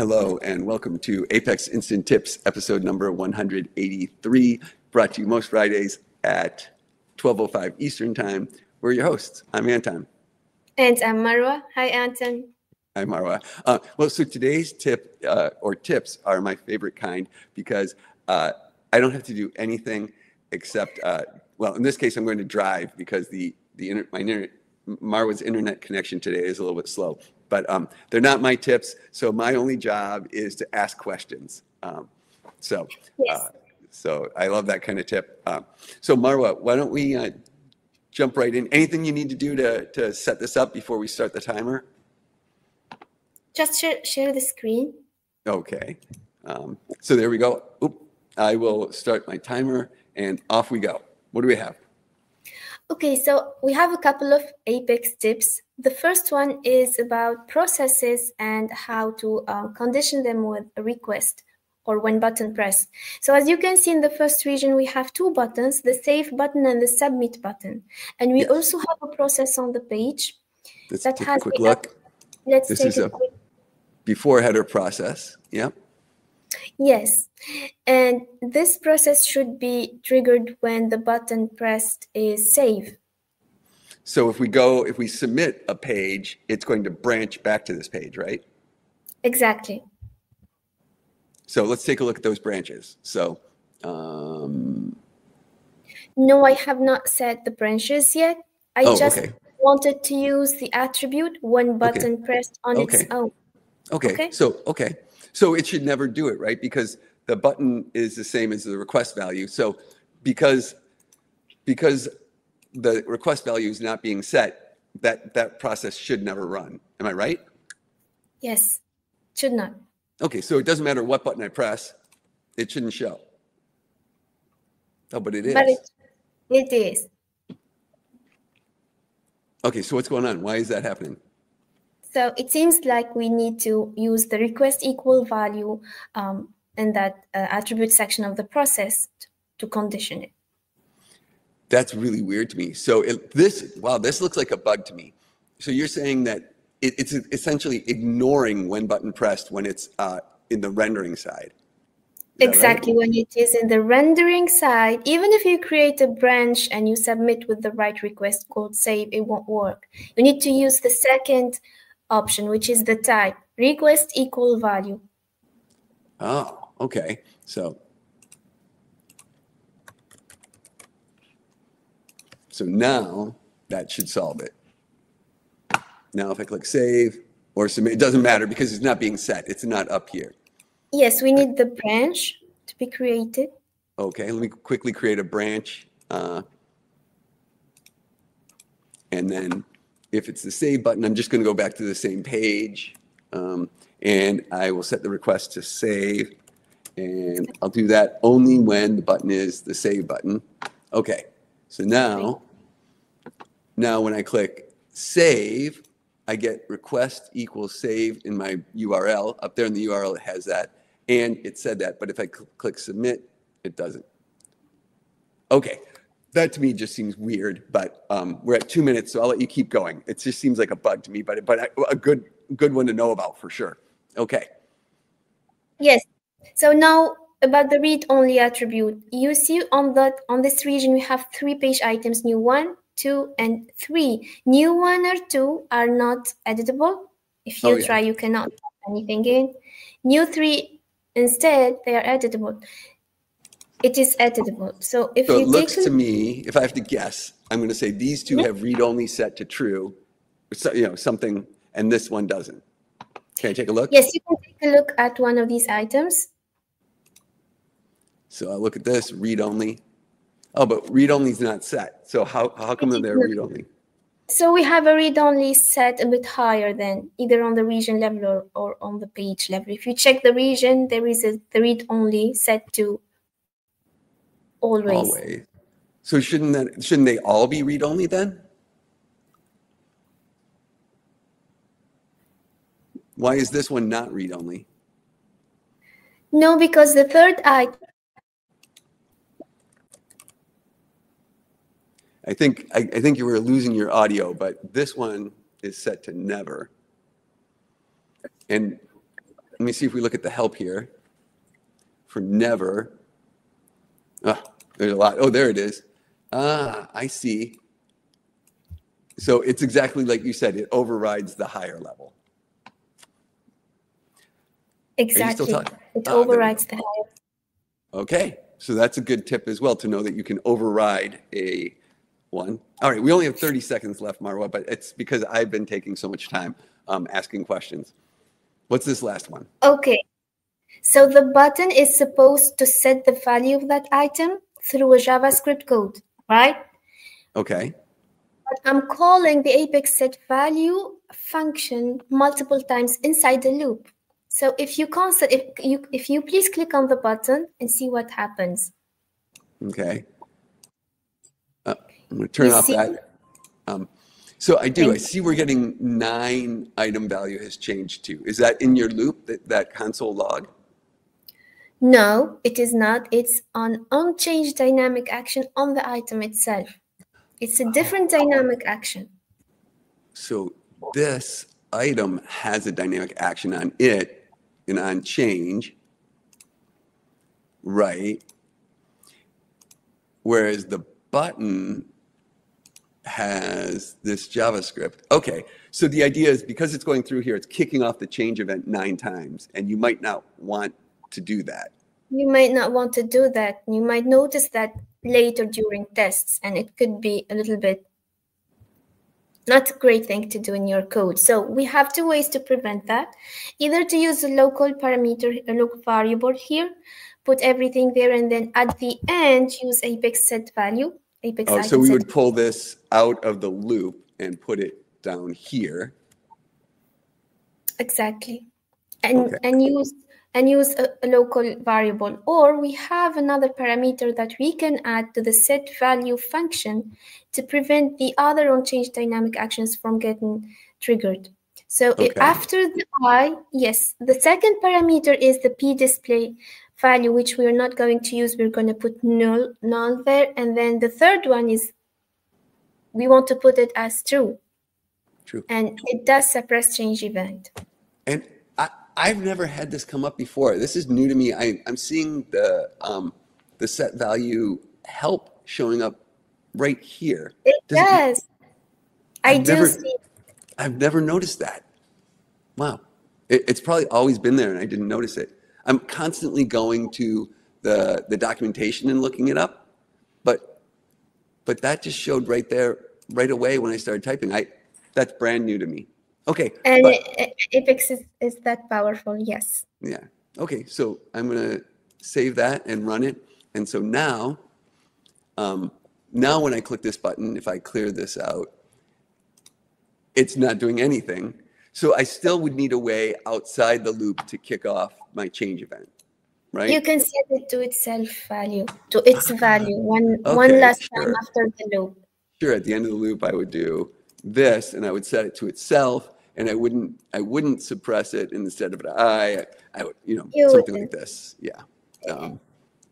Hello and welcome to Apex Instant Tips, episode number 183, brought to you most Fridays at 12:05 Eastern Time. We're your hosts. I'm Anton. And I'm Marwa. Hi, Anton. Hi, Marwa. So today's tip or tips are my favorite kind because I don't have to do anything except, well, in this case, I'm going to drive because Marwa's internet connection today is a little bit slow. But they're not my tips, so my only job is to ask questions. So I love that kind of tip. So Marwa, why don't we jump right in? Anything you need to do to set this up before we start the timer? Just share the screen. Okay. So there we go. I will start my timer, and off we go. What do we have? Okay, so we have a couple of Apex tips. The first one is about processes and how to condition them with a request or when button pressed. So as you can see in the first region, we have two buttons, the save button and the submit button. And we also have a process on the page that has a quick look. Let's take a quick before header process. Yep. Yes, and this process should be triggered when the button pressed is save. So if we submit a page, it's going to branch back to this page, right? Exactly. So let's take a look at those branches. So, no, I have not set the branches yet. I just wanted to use the attribute when button pressed on its own. So it should never do it, right? Because the button is the same as the request value. So because the request value is not being set, that process should never run. Am I right? Yes, should not. Okay, so it doesn't matter what button I press, it shouldn't show. Oh, but it is. But it is. Okay, so what's going on? Why is that happening? So it seems like we need to use the request equal value in that attribute section of the process to condition it. That's really weird to me. So this looks like a bug to me. So you're saying that it's essentially ignoring when button pressed when it's in the rendering side. Exactly, right? When it is in the rendering side, even if you create a branch and you submit with the right request called save, it won't work. You need to use the second option, which is the type, request equal value. Oh, okay. So now that should solve it. Now if I click save or submit, it doesn't matter because it's not being set. It's not up here. Yes, we need the branch to be created. Okay, let me quickly create a branch. And then if it's the save button, I'm just going to go back to the same page. And I will set the request to save. And I'll do that only when the button is the save button. Okay, so now when I click save, I get request equals save in my URL. Up there in the URL, it has that. And it said that. But if I click submit, it doesn't. Okay. That to me just seems weird, but we're at 2 minutes, so I'll let you keep going. It just seems like a bug to me, but a good one to know about for sure. Okay. Yes. So now about the read-only attribute, you see on this region we have 3 page items: new 1, 2, and 3. New 1 or 2 are not editable. If you try, you cannot type anything in. New 3 instead, they are editable. It is editable. So if it looks to me, if I have to guess, I'm going to say these two have read-only set to true, something, and this one doesn't. Can I take a look? Yes, you can take a look at one of these items. So I'll look at this, read-only. Oh, but read-only is not set. So how come they're read-only? So we have a read-only set a bit higher than either on the region level or on the page level. If you check the region, there is the read-only set to always. So shouldn't they all be read-only then? Why is this one not read-only? No, because the third item. I think you were losing your audio, but this one is set to never. And let me see if we look at the help here for never. There's a lot. Oh, there it is. I see. So it's exactly like you said, it overrides the higher level. Exactly. Are you still talking? It overrides the higher. Okay, so that's a good tip as well, to know that you can override a one. All right, we only have 30 seconds left, Marwa, but it's because I've been taking so much time asking questions. What's this last one? Okay, so the button is supposed to set the value of that item through a JavaScript code, right? Okay. But I'm calling the apex set value function multiple times inside the loop. So if you please click on the button and see what happens. Okay. I'm going to turn off that. So I see we're getting 9 item value has changed to. Is that in your loop, that console log? No, it is not. It's on unchanged dynamic action on the item itself. It's a different dynamic action. So this item has a dynamic action on it and on change, right? Whereas the button has this JavaScript. Okay, so the idea is because it's going through here, it's kicking off the change event 9 times, and you might not want to do that. You might not want to do that. You might notice that later during tests, and it could be a little bit not a great thing to do in your code. So we have 2 ways to prevent that. Either to use a local parameter, a local variable here, put everything there, and then at the end, use apex set value. So we would pull this out of the loop and put it down here. Exactly. And use a local variable. Or we have another parameter that we can add to the set value function to prevent the other unchanged dynamic actions from getting triggered. So after the I, yes, the second parameter is the pDisplay value, which we're not going to use. We're going to put null there. And then the third one is we want to put it as true. True. And it does suppress change event. And I've never had this come up before. This is new to me. I'm seeing the set value help showing up right here. It does. I've never noticed that. Wow. It's probably always been there and I didn't notice it. I'm constantly going to the documentation and looking it up, but that just showed right there, right away when I started typing. That's brand new to me. Okay. And Apex is that powerful, yes. Yeah. Okay, so I'm gonna save that and run it. And so now when I click this button, if I clear this out, it's not doing anything. So I still would need a way outside the loop to kick off my change event, right? You can set it to its value, one last time after the loop. Sure, at the end of the loop, I would do this, and I would set it to itself, and I wouldn't suppress it. And instead of an I would, something like this. Yeah.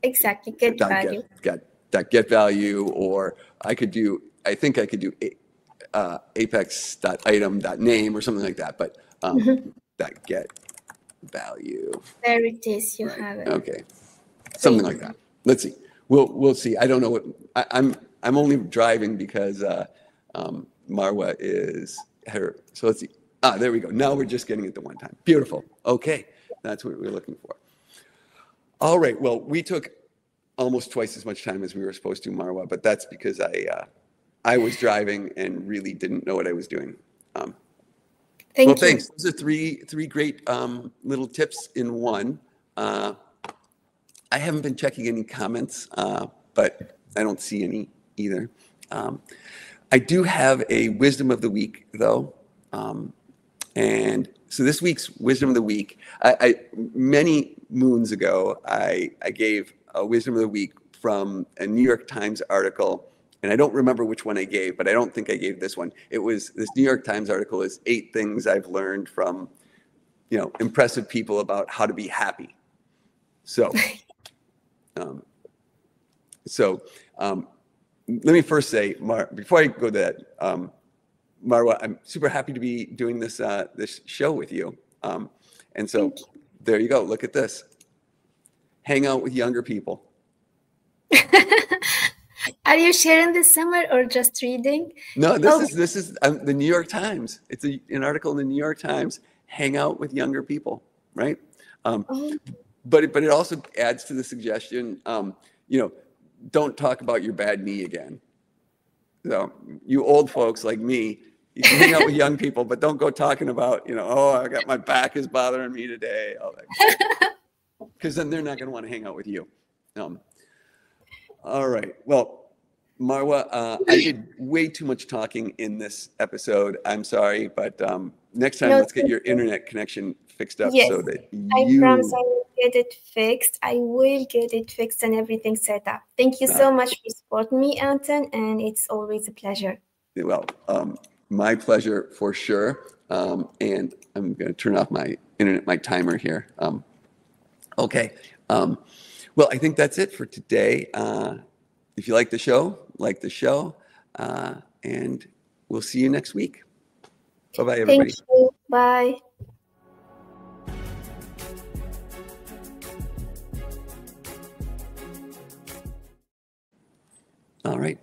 Exactly. Get value. Get value, or I think I could do apex.item.name or something like that, but that get value. There it is. You have it. Okay, something like that. Let's see. We'll see. I don't know what I'm only driving because Marwa is her. So let's see. There we go. Now we're just getting it the one time. Beautiful. Okay, that's what we're looking for. All right. Well, we took almost twice as much time as we were supposed to, Marwa, but that's because I was driving and really didn't know what I was doing. Thank you. Thanks. Those are three great little tips in one. I haven't been checking any comments, but I don't see any either. I do have a wisdom of the week, though. And so this week's wisdom of the week, many moons ago, I gave a wisdom of the week from a New York Times article. And I don't remember which one I gave, but I don't think I gave this one. It was this New York Times article is 8 things I've learned from, impressive people about how to be happy. So, let me first say, before I go to that, Marwa, I'm super happy to be doing this show with you. And so there you go. Look at this. Hang out with younger people. Are you sharing this somewhere or just reading? No, this is the New York Times. It's an article in the New York Times. Hang out with younger people, right? But it also adds to the suggestion, don't talk about your bad knee again. So you old folks like me, you can hang out with young people, but don't go talking about, I got my back is bothering me today. Because then they're not going to want to hang out with you. All right. Well, Marwa, I did way too much talking in this episode. I'm sorry, but next time let's get your internet connection fixed up so that I promise I will get it fixed. I will get it fixed and everything set up. Thank you so much for supporting me, Anton, and it's always a pleasure. Well, my pleasure for sure. And I'm going to turn off my internet, my timer here. Okay. Well, I think that's it for today. If you like the show, and we'll see you next week. Bye-bye, everybody. Thank you. Bye. All right.